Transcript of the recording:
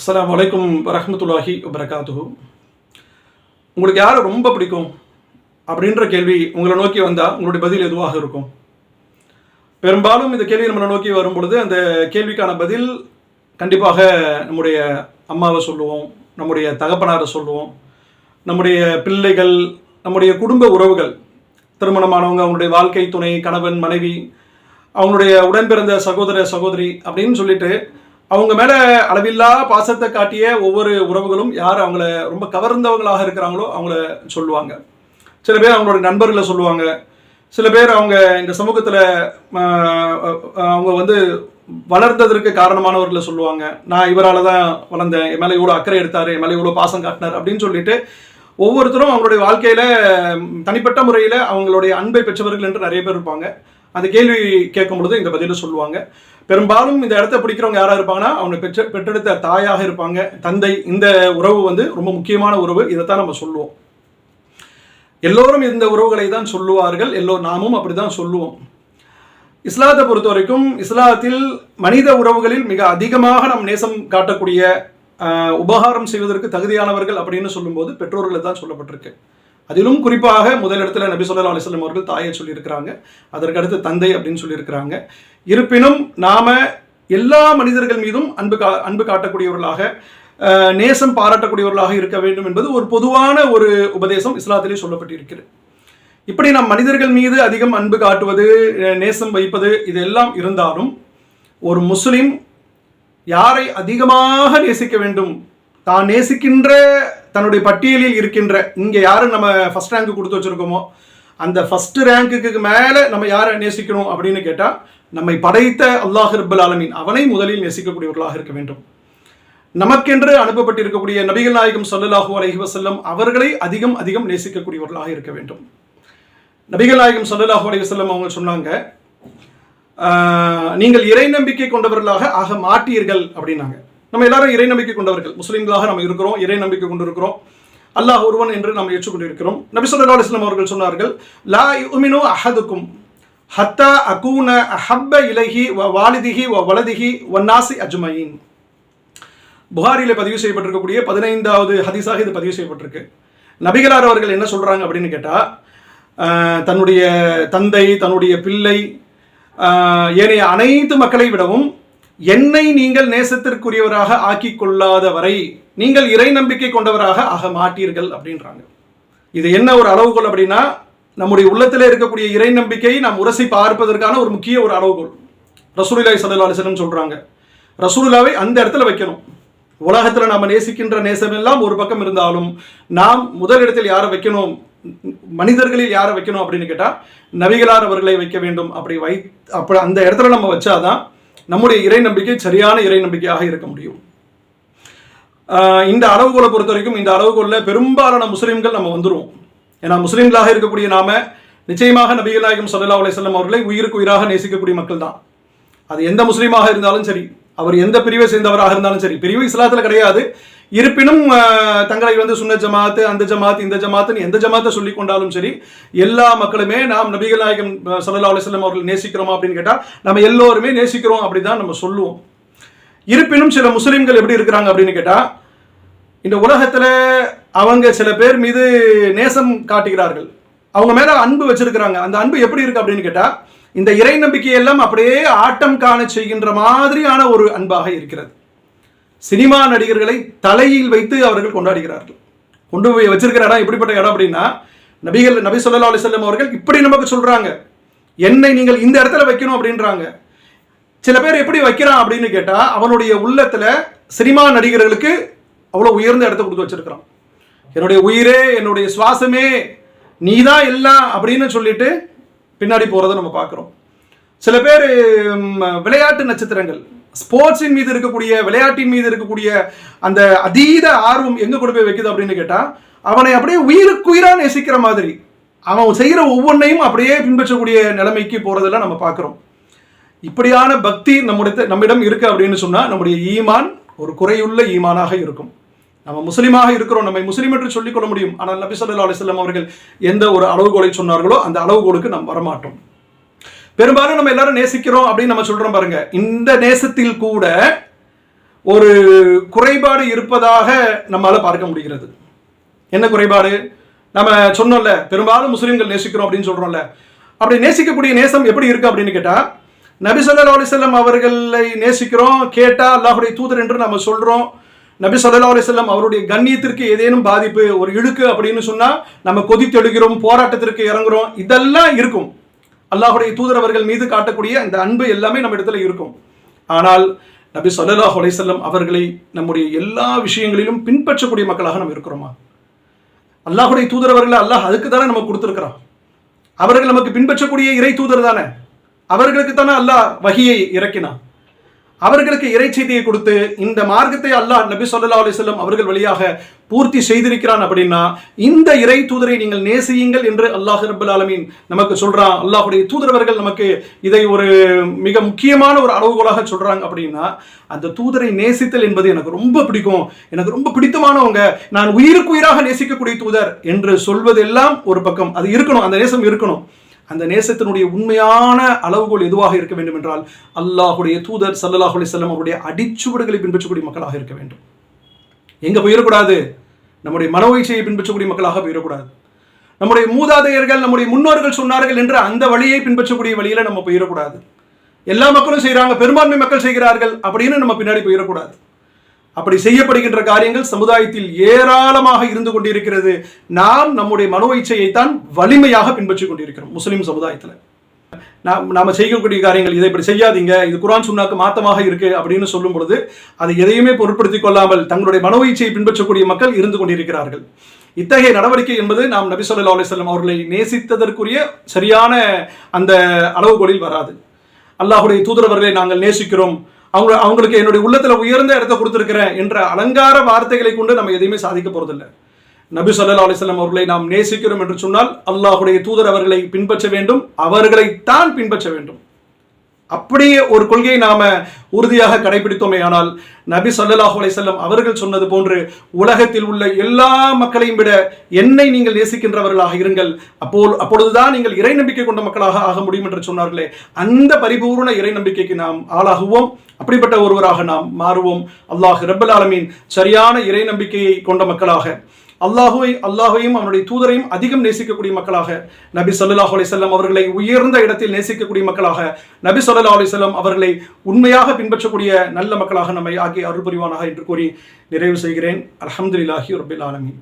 அஸ்ஸலாமு அலைக்கும் வரஹ்மத்துல்லாஹி வபரகாத்துஹு. உங்களுக்கு யாரை ரொம்ப பிடிக்கும் அப்படின்ற கேள்வி உங்களை நோக்கி வந்தால் உங்களுடைய பதில் எதுவாக இருக்கும்? பெரும்பாலும் இந்த கேள்வி நம்மளை நோக்கி வரும் பொழுது அந்த கேள்விக்கான பதில் கண்டிப்பாக நம்முடைய அம்மாவை சொல்லுவோம், நம்முடைய தகப்பனாரை சொல்லுவோம், நம்முடைய பிள்ளைகள், நம்முடைய குடும்ப உறவுகள், திருமணமானவங்க, அவங்களுடைய வாழ்க்கை துணை, கணவன், மனைவி, அவங்களுடைய உடன்பிறந்த சகோதர சகோதரி அப்படின்னு சொல்லிட்டு அவங்க மேலே அளவில்லா பாசத்தை காட்டிய ஒவ்வொரு உறவுகளும் யார் அவங்கள ரொம்ப கவர்ந்தவங்களாக இருக்கிறாங்களோ அவங்கள சொல்லுவாங்க. சில பேர் அவங்களுடைய நண்பர்களை சொல்லுவாங்க, சில பேர் அவங்க இந்த சமூகத்தில் அவங்க வளர்ந்ததற்கு காரணமானவர்களை சொல்லுவாங்க. நான் இவரால் தான் வளர்ந்தேன், என் மேலே இவ்வளோ அக்கறை எடுத்தார், என் மேலே இவ்வளோ பாசம் காட்டினார் அப்படின்னு சொல்லிட்டு ஒவ்வொருத்தரும் அவங்களுடைய வாழ்க்கையில் தனிப்பட்ட முறையில் அவங்களுடைய அன்பை பெற்றவர்கள் என்று நிறைய பேர் இருப்பாங்க. அந்த கேள்வி கேட்கும் பொழுது இந்த பதிலை சொல்லுவாங்க. பெரும்பாலும் இந்த இடத்த பிடிக்கிறவங்க யாராக இருப்பாங்கன்னா அவங்க பெற்றெடுத்த தாயாக இருப்பாங்க, தந்தை. இந்த உறவு ரொம்ப முக்கியமான உறவு. இதைத்தான் நம்ம சொல்லுவோம். எல்லோரும் இந்த உறவுகளை தான் சொல்லுவார்கள், நாமும் அப்படி தான் சொல்லுவோம். இஸ்லாத்தை பொறுத்த வரைக்கும் இஸ்லாத்தில் மனித உறவுகளில் மிக அதிகமாக நம் நேசம் காட்டக்கூடிய உபகாரம் செய்வதற்கு தகுதியானவர்கள் அப்படின்னு சொல்லும்போது பெற்றோர்களை தான் சொல்லப்பட்டிருக்கு. அதிலும் குறிப்பாக முதலிடத்துல நபி ஸல்லல்லாஹு அலைஹி வஸல்லம் அவர்கள் தாயை சொல்லியிருக்கிறாங்க, அதற்கு அடுத்து தந்தை அப்படின்னு சொல்லியிருக்கிறாங்க. இருப்பினும் நாம எல்லா மனிதர்கள் மீதும் அன்பு காட்டக்கூடியவர்களாக, நேசம் பாராட்டக்கூடியவர்களாக இருக்க வேண்டும் என்பது ஒரு பொதுவான ஒரு உபதேசம் இஸ்லாத்திலே சொல்லப்பட்டிருக்கிறது. இப்படி நம் மனிதர்கள் மீது அதிகம் அன்பு காட்டுவது, நேசம் வைப்பது, இதெல்லாம் இருந்தாலும் ஒரு முஸ்லிம் யாரை அதிகமாக நேசிக்க வேண்டும், தான் நேசிக்கின்ற தன்னுடைய பட்டியலில் இருக்கின்ற, இங்கே யாரு நம்ம ஃபர்ஸ்ட் ரேங்க் கொடுத்து வச்சிருக்கோமோ அந்த ஃபர்ஸ்ட் ரேங்க்குக்கு மேலே நம்ம யாரை நேசிக்கணும் அப்படின்னு கேட்டால் நம்மை படைத்த அல்லாஹ் ரப்பல் ஆலமீன் அவனை முதலில் நேசிக்கக்கூடியவர்களாக இருக்க வேண்டும். நமக்கென்று அனுப்பப்பட்டிருக்கக்கூடிய நபிகள் நாயகம் ஸல்லல்லாஹு அலைஹி வஸல்லம் அவர்களை அதிகம் அதிகம் நேசிக்கக்கூடியவர்களாக இருக்க வேண்டும். நபிகள் நாயகம் ஸல்லல்லாஹு அலைஹி வஸல்லம் அவங்க சொன்னாங்க, நீங்கள் இறை நம்பிக்கை கொண்டவர்களாக ஆக மாட்டீர்கள் அப்படின்னாங்க. நம்ம எல்லாரும் இறை நம்பிக்கை கொண்டவர்கள், முஸ்லீம்களாக நம்ம இருக்கிறோம், இறை நம்பிக்கை கொண்டிருக்கிறோம், அல்லாஹ் ஒருவன் என்று நாம் ஏற்றுக்கொண்டிருக்கிறோம். நபி ஸல்லல்லாஹு அலைஹி வஸல்லம் அவர்கள் சொன்னார்கள், லா யுமினு அஹதுக்கும் ஹத்தா அகூன அஹப்ப இலைஹி வ வாலிதிஹி வ வலதிஹி வன்னாசி அஜ்மஈன். புகாரியில் பதிவு செய்யப்பட்டிருக்கக்கூடிய 15வது ஹதீஸாக இது பதிவு செய்யப்பட்டிருக்கு. நபிகளார் அவர்கள் என்ன சொல்றாங்க அப்படின்னு கேட்டால், தன்னுடைய தந்தை, தன்னுடைய பிள்ளை, ஏனைய அனைத்து மக்களை விடவும் என்னை நீங்கள் நேசத்திற்குரியவராக ஆக்கி கொள்ளாத வரை நீங்கள் இறை நம்பிக்கை கொண்டவராக ஆக மாட்டீர்கள் அப்படின்றாங்க. இது என்ன ஒரு அளவுகோல் அப்படின்னா, நம்முடைய உள்ளத்தில் இருக்கக்கூடிய இறை நம்பிக்கை நாம் உரசி பார்ப்பதற்கான ஒரு முக்கிய ஒரு அளவுகோல். ரசூலுல்லாஹி ஸல்லல்லாஹு அலைஹி வஸல்லம் சொல்றாங்க, ரசூலுல்லாவை அந்த இடத்துல வைக்கணும். உலகத்தில் நாம் நேசிக்கின்ற நேசம் எல்லாம் ஒரு பக்கம் இருந்தாலும் நாம் முதலிடத்தில் யாரை வைக்கணும், மனிதர்களில் யாரை வைக்கணும் அப்படின்னு கேட்டால் நபிகளார் அவர்களை வைக்க வேண்டும். அப்படி அந்த இடத்துல நம்ம வச்சாதான் நம்முடைய இறை நம்பிக்கை சரியான இறை நம்பிக்கையாக இருக்க முடியும். இந்த அளவுகோலை பொறுத்த வரைக்கும் இந்த அளவுகோலில் பெரும்பாலான முஸ்லீம்கள் நம்ம வந்துடுவோம். ஏன்னா முஸ்லீம்களாக இருக்கக்கூடிய நாம நிச்சயமாக நபிகள் நாயகம் ஸல்லல்லாஹு அலைஹி வஸல்லம் அவர்களை உயிருக்கு உயிராக நேசிக்கக்கூடிய மக்கள் தான். அது எந்த முஸ்லீமாக இருந்தாலும் சரி, அவர் எந்த பிரிவை சேர்ந்தவராக இருந்தாலும் சரி. பிரிவு இஸ்லாத்தில் கிடையாது. இருப்பினும் தங்களை சுன்னத் ஜமாத்து, அந்த ஜமாத், இந்த ஜமாத்துன்னு எந்த ஜமாத்தை சொல்லி கொண்டாலும் சரி, எல்லா மக்களுமே நாம் நபிகள் நாயகம் ஸல்லல்லாஹு அலைஹி வஸல்லம் அவர்கள் நேசிக்கிறோமா அப்படின்னு கேட்டால் நம்ம எல்லோருமே நேசிக்கிறோம் அப்படிதான் நம்ம சொல்லுவோம். இருப்பினும் சில முஸ்லிம்கள் எப்படி இருக்கிறாங்க அப்படின்னு கேட்டால், இந்த உலகத்தில் அவங்க சில பேர் மீது நேசம் காட்டுகிறார்கள், அவங்க மேல அன்பு வச்சிருக்கிறாங்க. அந்த அன்பு எப்படி இருக்கு அப்படின்னு கேட்டால், இந்த இறை நம்பிக்கையெல்லாம் அப்படியே ஆட்டம் காண செய்கின்ற மாதிரியான ஒரு அன்பாக இருக்கிறது. சினிமா நடிகர்களை தலையில் வைத்து அவர்கள் கொண்டாடுகிறார்கள். கொண்டு போய் வச்சிருக்கிற இடம் எப்படிப்பட்ட இடம் அப்படின்னா, நபி ஸல்லல்லாஹு அலைஹி வஸல்லம் அவர்கள் இப்படி நமக்கு சொல்றாங்க, என்னை நீங்கள் இந்த இடத்துல வைக்கணும் அப்படின்றாங்க. சில பேர் எப்படி வைக்கிறான் அப்படின்னு கேட்டா, அவனுடைய உள்ளத்துல சினிமா நடிகர்களுக்கு அவ்வளவு உயர்ந்த இடத்தை கொடுத்து வச்சிருக்கிறான். என்னுடைய உயிரே, என்னுடைய சுவாசமே நீதான் எல்லாம் அப்படின்னு சொல்லிட்டு பின்னாடி போறதை நம்ம பார்க்கிறோம். சில பேர் விளையாட்டு நட்சத்திரங்கள், ஸ்போர்ட்ஸின் மீது இருக்கக்கூடிய, விளையாட்டின் மீது இருக்கக்கூடிய அந்த அதீத ஆர்வம் எங்க கொண்டு போய் வைக்குது அப்படின்னு கேட்டா, அவனை அப்படியே உயிருக்குயிரா நேசிக்கிற மாதிரி அவன் செய்யற ஒவ்வொன்றையும் அப்படியே பின்பற்றக்கூடிய நிலைமைக்கு போறதெல்லாம் நம்ம பார்க்கிறோம். இப்படியான பக்தி நம்மிடம் இருக்கு அப்படின்னு சொன்னா நம்முடைய ஈமான் ஒரு குறையுள்ள ஈமானாக இருக்கும். நம்ம முஸ்லீமாக இருக்கிறோம், நம்மை முஸ்லீம் என்று சொல்லிக் கொள்ள முடியும். ஆனால் நபி ஸல்லல்லாஹு அலைஹி வஸல்லம் அவர்கள் எந்த ஒரு அளவுகோலை சொன்னார்களோ அந்த அளவுகோலுக்கு நாம் வரமாட்டோம். பெரும்பாலும் நம்ம எல்லாரும் நேசிக்கிறோம் அப்படின்னு நம்ம சொல்றோம் பாருங்க. இந்த நேசத்தில் கூட ஒரு குறைபாடு இருப்பதாக நம்மளால பார்க்க முடிகிறது. என்ன குறைபாடு? நம்ம சொன்னோம்ல, பெரும்பாலும் முஸ்லிம்கள் நேசிக்கிறோம் அப்படின்னு சொல்றோம்ல. அப்படி நேசிக்கக்கூடிய நேசம் எப்படி இருக்கு அப்படின்னு கேட்டா, நபி ஸல்லல்லாஹு அலைஹி வஸல்லம் அவர்களை நேசிக்கிறோம், கேட்டா அல்லாஹ்வுடைய தூதர் என்று நம்ம சொல்றோம். நபி ஸல்லல்லாஹு அலைஹி வஸல்லம் அவருடைய கண்ணியத்திற்கு ஏதேனும் பாதிப்பு, ஒரு இழுக்கு அப்படின்னு சொன்னா நம்ம கொதித்தெழுகிறோம், போராட்டத்திற்கு இறங்குறோம். இதெல்லாம் இருக்கும். அல்லாஹ்வுடைய தூதர் அவர்கள் மீது காட்டக்கூடிய இந்த அன்பு எல்லாமே நம்ம இடத்துல இருக்கும். ஆனால் நபி ஸல்லல்லாஹு அலைஹி வஸல்லம் அவர்களை நம்முடைய எல்லா விஷயங்களிலும் பின்பற்றக்கூடிய மக்களாக நம்ம இருக்கிறோமா? அல்லாஹ்வுடைய தூதர் அவர்களை அல்லாஹ் அதுக்கு தானே நமக்கு கொடுத்துருக்கிறான். அவர்கள் நமக்கு பின்பற்றக்கூடிய இறை தூதர் தானே. அவர்களுக்கு தானே அல்லாஹ் வஹியை இறக்கினான். அவர்களுக்கு இறை செய்தியை கொடுத்து இந்த மார்க்கத்தை அல்லாஹ் நபி ஸல்லல்லாஹு அலைஹி வஸல்லம் அவர்கள் வழியாக பூர்த்தி செய்திருக்கிறான். அப்படின்னா இந்த இறை தூதரை நீங்கள் நேசியுங்கள் என்று அல்லாஹ் ரப்பல் ஆலமீன் நமக்கு சொல்றான். அல்லாஹ்வுடைய தூதரவர்கள் நமக்கு இதை ஒரு மிக முக்கியமான ஒரு அளவுகோலாக சொல்றாங்க. அப்படின்னா அந்த தூதரை நேசித்தல் என்பது எனக்கு ரொம்ப பிடிக்கும், எனக்கு ரொம்ப பிடித்தமானவங்க, நான் உயிருக்கு உயிராக நேசிக்கக்கூடிய தூதர் என்று சொல்வதெல்லாம் ஒரு பக்கம், அது இருக்கணும், அந்த நேசம் இருக்கணும். அந்த நேசத்தினுடைய உண்மையான அளவுகோல் எதுவாக இருக்க வேண்டும் என்றால் அல்லாஹ்வுடைய தூதர் ஸல்லல்லாஹு அலைஹி வஸல்லம் அவருடைய அடிச்சுவடுகளை பின்பற்றக்கூடிய மக்களாக இருக்க வேண்டும். எங்க போயிடக்கூடாது? நம்முடைய மனோயிச்சையை பின்பற்றக்கூடிய மக்களாக போயிடக்கூடாது. நம்முடைய மூதாதையர்கள், நம்முடைய முன்னோர்கள் சொன்னார்கள் என்ற அந்த வழியை பின்பற்றக்கூடிய வழியில நம்ம போயிடக்கூடாது. எல்லா மக்களும் செய்யறாங்க, பெரும்பான்மை மக்கள் செய்கிறார்கள் அப்படின்னு நம்ம பின்னாடி போயிடக்கூடாது. அப்படி செய்யப்படுகின்ற காரியங்கள் சமுதாயத்தில் ஏராளமாக இருந்து கொண்டிருக்கிறது. நாம் நம்முடைய மனோ இச்சையைத்தான் வலிமையாக பின்பற்றி கொண்டிருக்கிறோம் முஸ்லிம் சமுதாயத்தில். நாம செய்யக்கூடிய காரியங்கள், இதை இப்படி செய்யாதீங்க, இது குர்ஆன் சுன்னாக்கு மாத்தமாக இருக்கு அப்படின்னு சொல்லும் பொழுது அதை எதையுமே பொருட்படுத்திக் கொள்ளாமல் தங்களுடைய மனோ இச்சையை பின்பற்றக்கூடிய மக்கள் இருந்து கொண்டிருக்கிறார்கள். இத்தகைய நடவடிக்கை என்பது நாம் நபி ஸல்லல்லாஹு அலைஹி வஸல்லம் அவர்களை நேசித்ததற்குரிய சரியான அந்த அளவுகோலில் வராது. அல்லாஹ்வுடைய தூதரவர்களை நாங்கள் நேசிக்கிறோம், அவங்களுக்கு என்னுடைய உள்ளத்துல உயர்ந்த இடத்தை கொடுத்திருக்கிறேன் என்ற அலங்கார வார்த்தைகளை கொண்டு நம்ம எதையுமே சாதிக்க போறதில்லை. நபி ஸல்லல்லாஹு அலைஹி வஸல்லம் அவர்களை நாம் நேசிக்கிறோம் என்று சொன்னால் அல்லாஹ்வுடைய தூதர் அவர்களை பின்பற்ற வேண்டும், அவர்களைத்தான் பின்பற்ற வேண்டும். அப்படியே ஒரு கொள்கையை நாம உறுதியாக கடைபிடித்தோமே ஆனால் நபி ஸல்லல்லாஹு அலைஹி வஸல்லம் அவர்கள் சொன்னது போன்று உலகத்தில் உள்ள எல்லா மக்களையும் விட என்னை நீங்கள் நேசிக்கின்றவர்களாக இருங்கள், அப்பொழுதுதான் நீங்கள் இறை நம்பிக்கை கொண்ட மக்களாக ஆக முடியும் என்று சொன்னார்களே, அந்த பரிபூர்ண இறை நம்பிக்கைக்கு நாம் ஆளாகுவோம். அப்படிப்பட்ட ஒருவராக நாம் மாறுவோம். அல்லாஹ் ரப்பல் ஆலமீன் சரியான இறை நம்பிக்கையை கொண்ட மக்களாக, அல்லாஹ்வையும் அவனுடைய தூதரையும் அதிகம் நேசிக்கக்கூடிய மக்களாக, நபி ஸல்லல்லாஹு அலைஹி வஸல்லம் அவர்களை உயர்ந்த இடத்தில் நேசிக்கக்கூடிய மக்களாக, நபி ஸல்லல்லாஹு அலைஹி வஸல்லம் அவர்களை உண்மையாக பின்பற்றக்கூடிய நல்ல மக்களாக நம்மை ஆக்கி அருள் புரிவானாக என்று கூறி நிறைவு செய்கிறேன். அல்ஹம்துலில்லாஹி ரப்பில் ஆலமீன்.